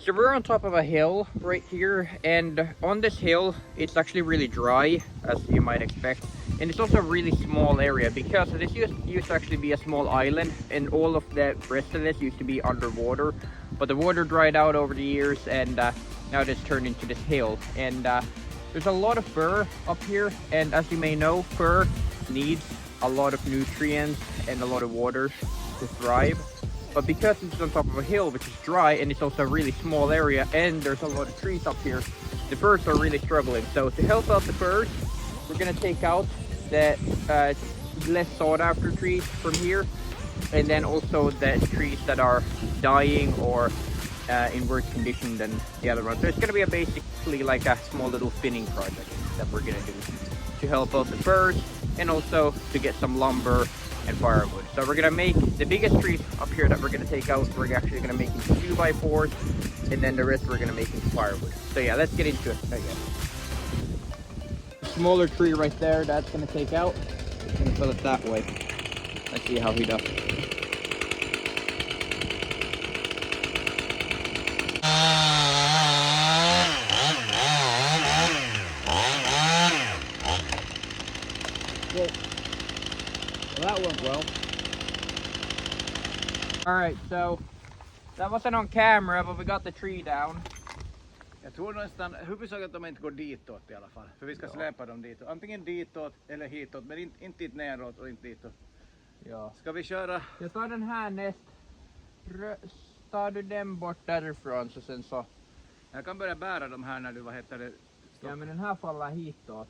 So we're on top of a hill right here, and on this hill it's actually really dry, as you might expect, and it's also a really small area because this used to actually be a small island, and all of the rest of this used to be underwater, but the water dried out over the years, and now it's turned into this hill. And there's a lot of fur up here, and as you may know, fur needs a lot of nutrients and a lot of water to thrive. But because it's on top of a hill, which is dry, and it's also a really small area, and there's a lot of trees up here, the furs are really struggling. So to help out the furs, we're gonna take out the less sought after trees from here, and then also the trees that are dying or in worse condition than the other ones. So it's gonna be basically like a small little thinning project that we're gonna do to help out the furs, and also to get some lumber and firewood. So we're gonna make the biggest trees up here that we're gonna take out, we're actually gonna make into 2x4s, and then the rest we're gonna make into firewood. So yeah, let's get into it. Smaller tree right there, that's gonna take out. Just gonna fill it that way. Let's see how he does. Well, that went well. Alright, so that wasn't on camera, but we got the tree down. Jag tror nästan huvudsaken att de inte går ditåt i alla fall. För vi ska släpa dem ditåt. Antingen ditåt eller hitåt, men inte neråt och inte ditåt. Ja. Ska vi köra? Jag tar den här näst. Tar du den bort därifrån så sen så... Jag kan börja bära de här när du, vad heter det? Stopp. Ja, men den här faller hitåt.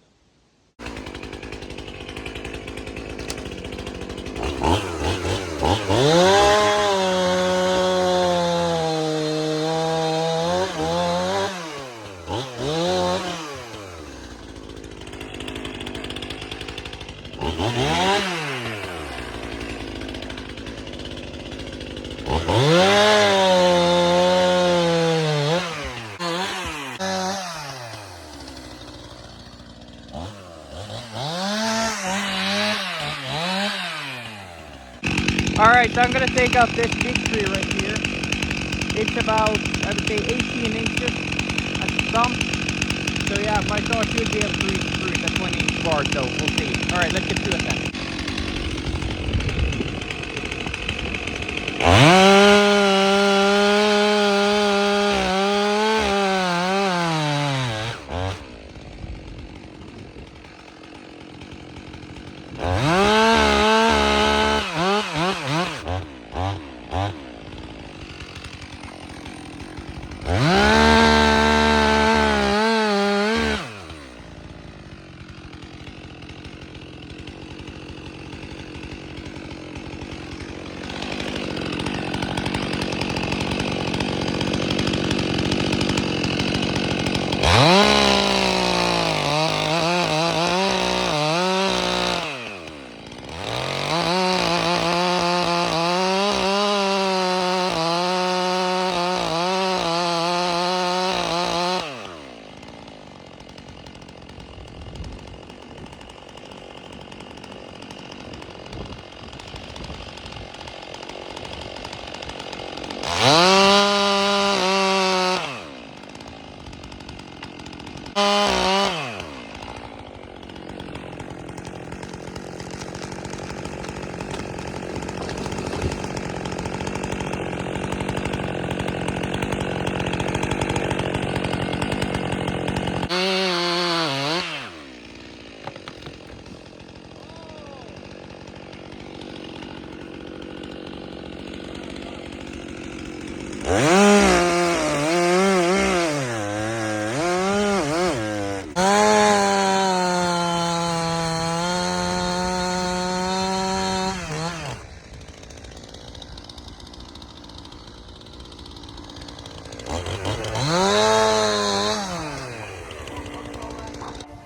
Alright, so I'm going to take out this big tree right here. It's about, I would say, 18 inches at the stump. So yeah, if I saw it, you'd be able to reach through the 20-inch bar, so we'll see. Alright, let's get to it then.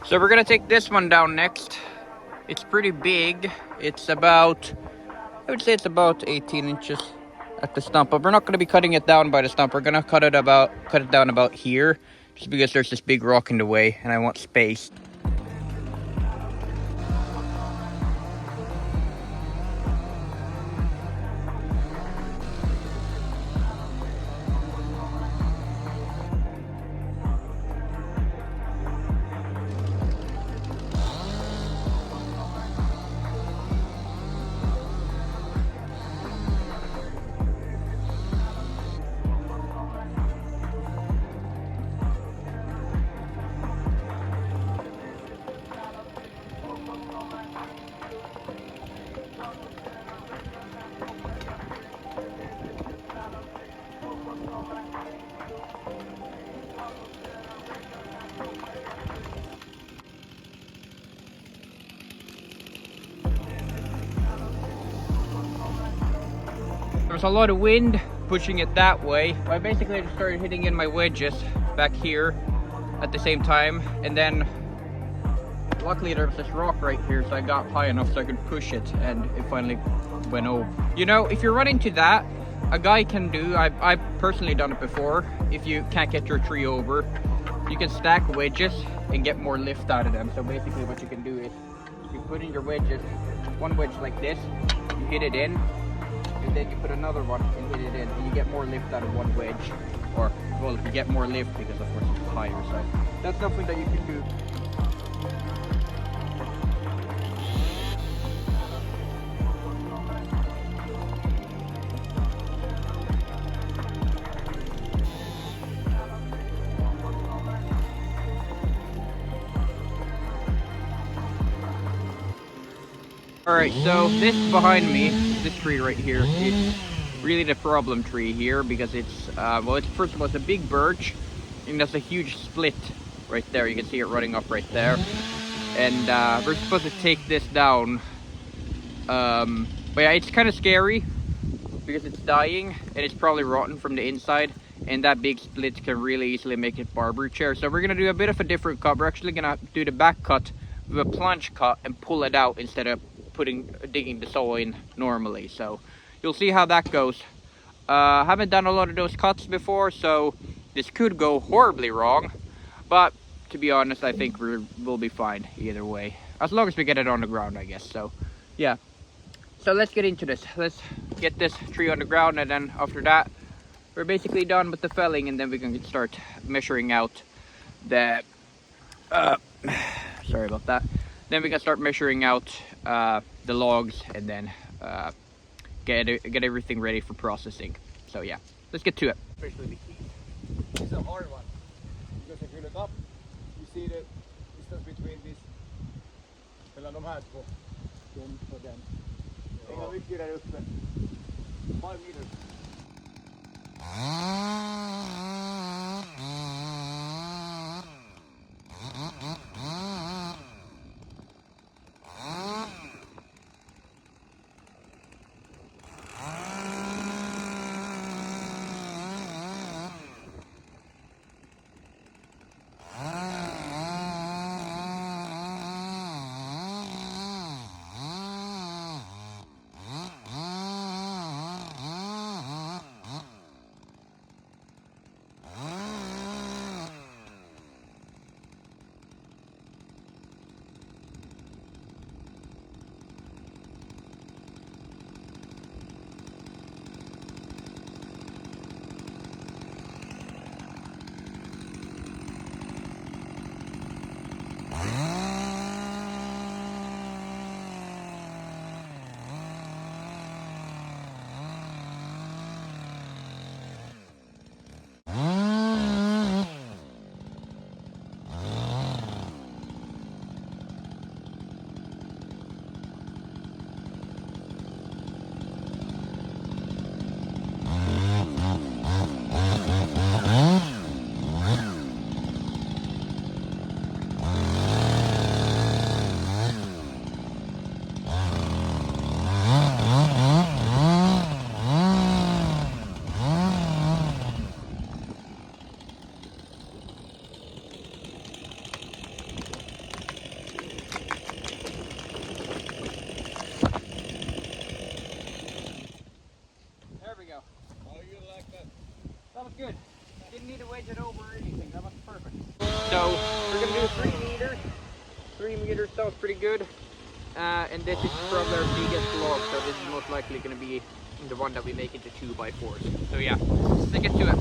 So we're gonna take this one down next. It's pretty big. It's about, I would say it's about 18 inches at the stump, but we're not gonna be cutting it down by the stump. We're gonna cut it down about here, just because there's this big rock in the way and I want space. was a lot of wind pushing it that way. I basically just started hitting in my wedges back here at the same time, and then luckily there was this rock right here, so I got high enough so I could push it, and it finally went over. You know, if you run into that, a guy can do, I've personally done it before, if you can't get your tree over, you can stack wedges and get more lift out of them. So basically what you can do is you put in your wedges, one wedge like this, you hit it in, and then you put another one and hit it in, and you get more lift out of one wedge. Or, well, you get more lift because of course it's higher, so that's something that you can do. Alright, so this behind me, this tree right here, is really the problem tree here because it's, well, it's first of all, it's a big birch, and there's a huge split right there. You can see it running up right there. And we're supposed to take this down. But yeah, it's kind of scary because it's dying and it's probably rotten from the inside. And that big split can really easily make it barber chair. So we're gonna do a bit of a different cut. We're actually gonna do the back cut with a plunge cut and pull it out instead of digging the saw in normally. So you'll see how that goes. Haven't done a lot of those cuts before, so this could go horribly wrong, but to be honest, I think we'll be fine either way, as long as we get it on the ground, I guess. So yeah, so let's get into this. Let's get this tree on the ground, and then after that we're basically done with the felling, and then we can start measuring out the sorry about that. Then we can start measuring out the logs, and then get everything ready for processing. So yeah, let's get to it. Especially the keys. It's a hard one. Because if you look up, you see the distance between this, mellan de här två. Den och den. Det är mycket där uppe. 5 meters. Good. Didn't need to wedge it over or anything. That was perfect. So we're gonna do 3 meters. 3 meters sounds pretty good. And this is probably our biggest log, so this is most likely gonna be the one that we make into 2x4s. So yeah, let's get to it.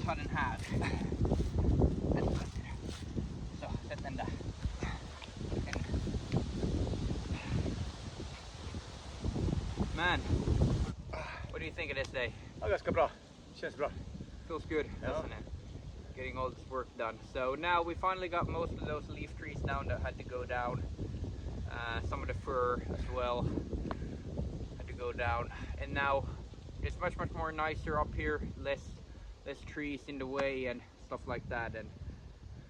Cut in half. Så, sätt den där. Man, what do you think of this day? Ja, ganska bra. Känns bra. Feels good, doesn't it? Getting all this work done. So now we finally got most of those leaf trees down that had to go down. Some of the fir as well had to go down. And now it's much more nicer up here. Less trees in the way and stuff like that. And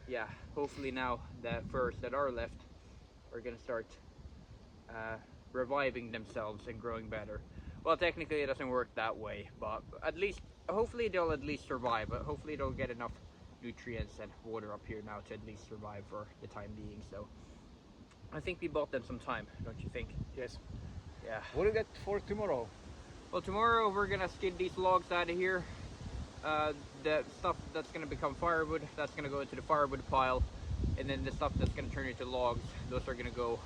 yeah, hopefully now the firs that are left are gonna start reviving themselves and growing better. Well, technically it doesn't work that way, but at least hopefully they'll at least survive. But hopefully they'll get enough nutrients and water up here now to at least survive for the time being. So I think we bought them some time, don't you think? Yes. Yeah. What do we get for tomorrow? Well, tomorrow we're gonna skid these logs out of here. The stuff that's gonna become firewood, that's gonna go into the firewood pile, and then the stuff that's gonna turn into logs, those are gonna go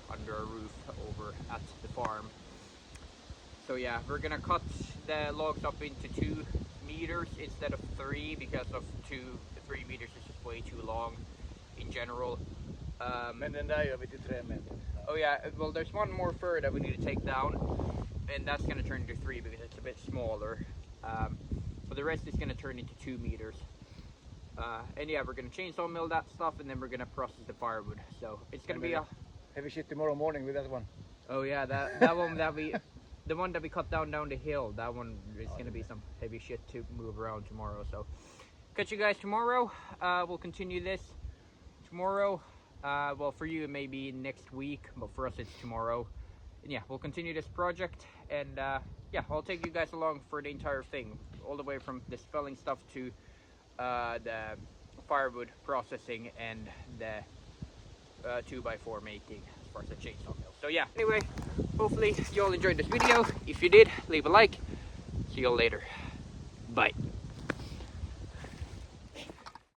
under a roof over at the farm. So yeah, we're gonna cut the logs up into 2 meters instead of 3 because of 3 meters is just way too long in general. Men den där gör vi till 3 meter. Oh yeah, well there's one more fir that we need to take down, and that's gonna turn into 3 because it's a bit smaller. So the rest is gonna turn into 2 meters. And yeah, we're gonna chainsaw mill that stuff, and then we're gonna process the firewood. So it's gonna be a heavy shit tomorrow morning with that one. Oh yeah, that one that we, the one that we cut down the hill. That one is gonna be some heavy shit to move around tomorrow. So catch you guys tomorrow. We'll continue this tomorrow. Well, for you it may be next week, but for us it's tomorrow. And yeah, we'll continue this project, and yeah, I'll take you guys along for the entire thing, all the way from this felling stuff to the firewood processing and the 2x4 making as far as the chainsaw mill. So yeah, anyway, hopefully you all enjoyed this video. If you did, leave a like. See you all later. Bye.